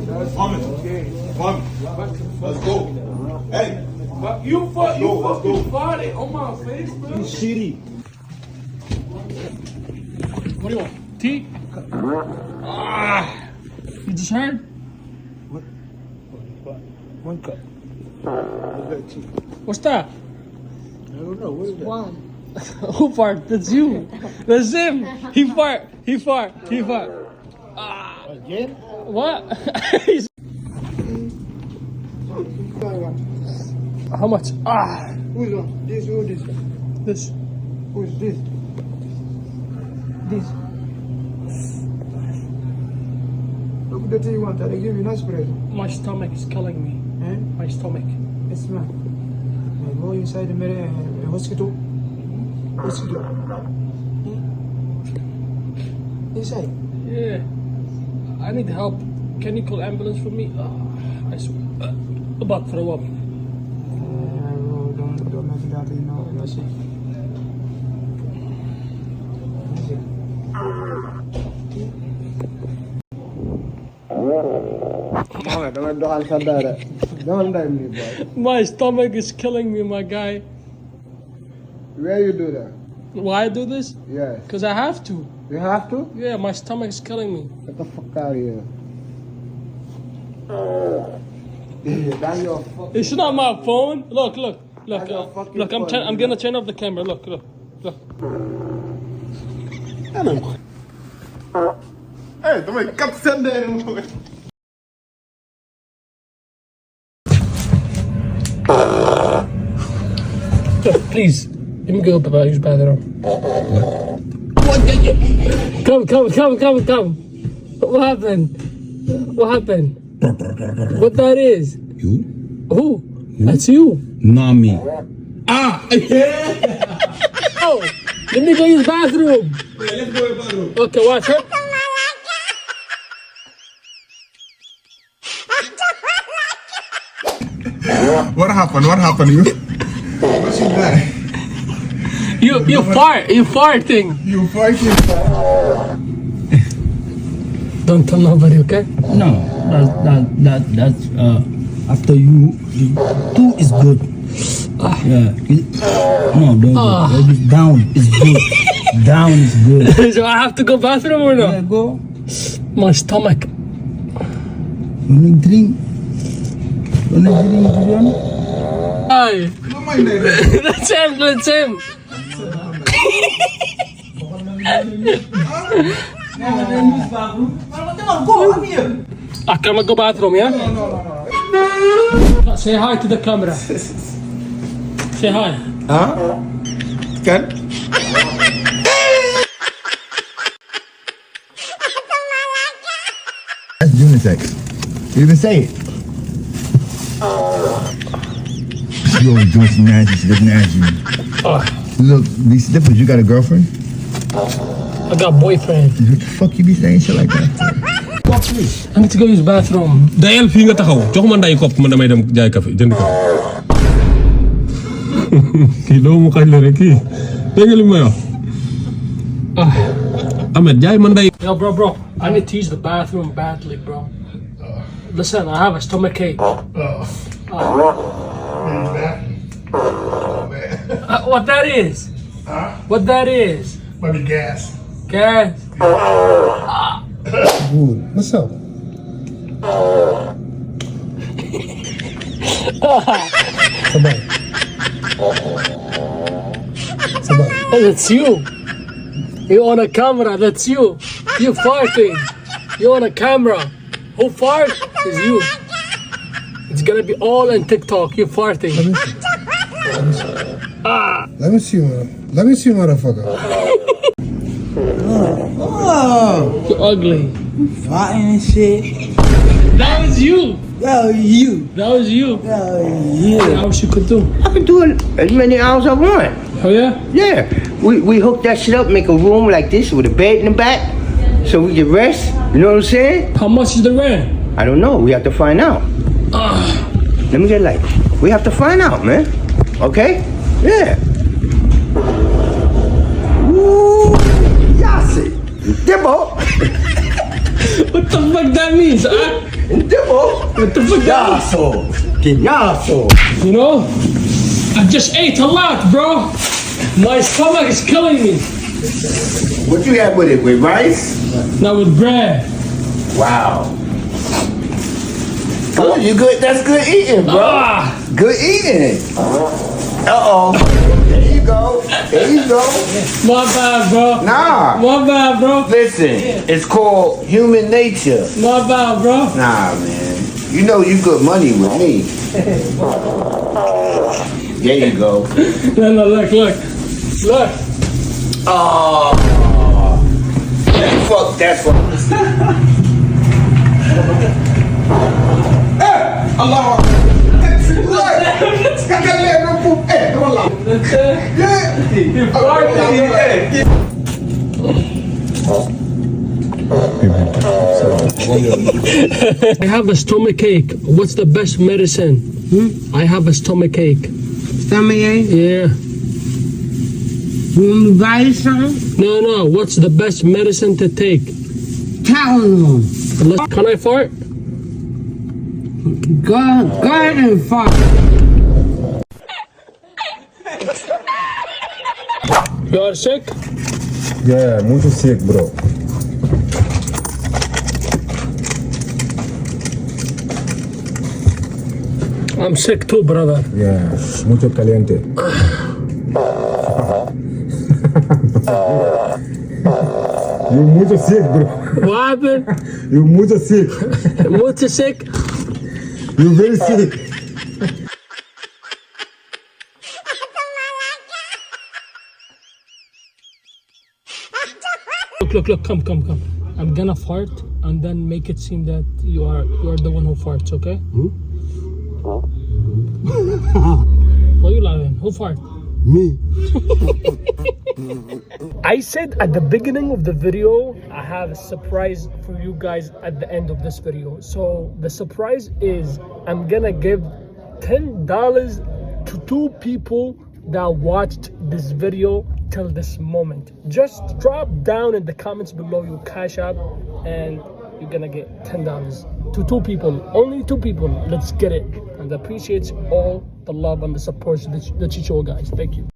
Coming. Coming. Let's go. Hey. But you farted on my face, bro. You shitty. What do you want? Tea? You just heard? One cup. What's that? I don't know. What is that? One. Who fart? That's you. That's him. He fart. Again? What? He's- How much? Who's on? This or this? This. Who's this? This. Look at the thing you want. They give you nice present. My stomach is killing me. Eh? My stomach. It's not. Go inside the hospital. Hospital. Inside. Yeah. I need help. Can you call ambulance for me? I swear. About to throw up. Don't make it happen now. That's it. Don't die me, boy. My stomach is killing me, my guy. Where you do that? Why I do this? Yes. Because I have to. You have to? Yeah, my stomach is killing me. Get the fuck out of here. That's your fuck. It's not my phone. Look. That's your fucking Look, I'm phone, gonna turn off the camera. Look. Hey, também capsando. Look, please. Let me go up about use bathroom. Come. What happened? What that is? You? Who? That's you. Not me. Oh, let me go use bathroom. Let's go to the bathroom. Okay, watch it. What happened? You? What's your bad? You farting. You fighting? Don't tell nobody, okay? No, that's after you. Two is good. Yeah. No, don't. Down is good. Down is good. So I have to go bathroom or Yeah, no? go. My stomach. Wanna drink? Julian? Ay, No mind that. that's him. I can go bathroom, yeah? No. Say hi to the camera. Say hi. Huh? Can? That's unisex. You even say it. You always doing some nasty shit. That's nasty. Look, these slippers, you got a girlfriend? I got boyfriend. What the fuck you be saying shit like that? I need to go use bathroom. dayal fii nga taxaw jox ma nday kopp man damay dem jaay café jënd ko kii doomu xañ la rek kii dégg nga li may wax Ahmed jaay ma nday Yo, bro, I need to use the bathroom badly, bro. Listen, I have a stomach ache. What that is? What that is? Might be gas. Gas. What's up? Somebody. Oh, that's you. You on a camera, that's you. You farting. You on a camera. Who fart is you. It's gonna be all in TikTok. You farting. Let me see, motherfucker. You ugly. Fighting and shit. That was you. Yo, you. That was you. Yo, How she could do? I can do it as many hours I want. Oh yeah? Yeah. We hook that shit up, make a room like this with a bed in the back so we can rest. You know what I'm saying? How much is the rent? I don't know. We have to find out. Let me get light. We have to find out, man. Okay? Yeah. Woo! Yassi. Dibbo. What the fuck that means, huh? What the fuck that means? You know, I just ate a lot, bro. My stomach is killing me. What you have with it? With rice? Now with bread. Wow. Oh, you good? That's good eating, bro. Ah, Good eating. Uh-oh. There you go. There you go. my bad, bro. Nah. My bad, bro. Listen, it's called human nature. My bad, bro. Nah, man. You know you good money with me. There you go. No, look. Look. Oh. Fuck, that's what. Allah. Kakak lihat rumput. Allah. I have a stomach ache. What's the best medicine? I have a stomach ache. Stomachache? Yeah. You want me to buy you something? No. What's the best medicine to take? Tylenol. Can I fart? Go ahead and fart. You are sick? Yeah, mucho sick, bro. I'm sick too, brother. Yeah, mucho caliente. You mucho sick, bro. What happened? You mucho sick. What's you sick? You very sick. Look, come. I'm gonna fart and then make it seem that you are the one who farts, okay? Why are you laughing? Who farts? Me. I said at the beginning of the video, I have a surprise for you guys at the end of this video. So the surprise is I'm gonna give $10 to 2 people that watched this video till this moment. Just drop down in the comments below your cash app and you're gonna get $10 to 2 people. Only 2 people. Let's get it. And I appreciate all the love and the support that you show, guys. Thank you.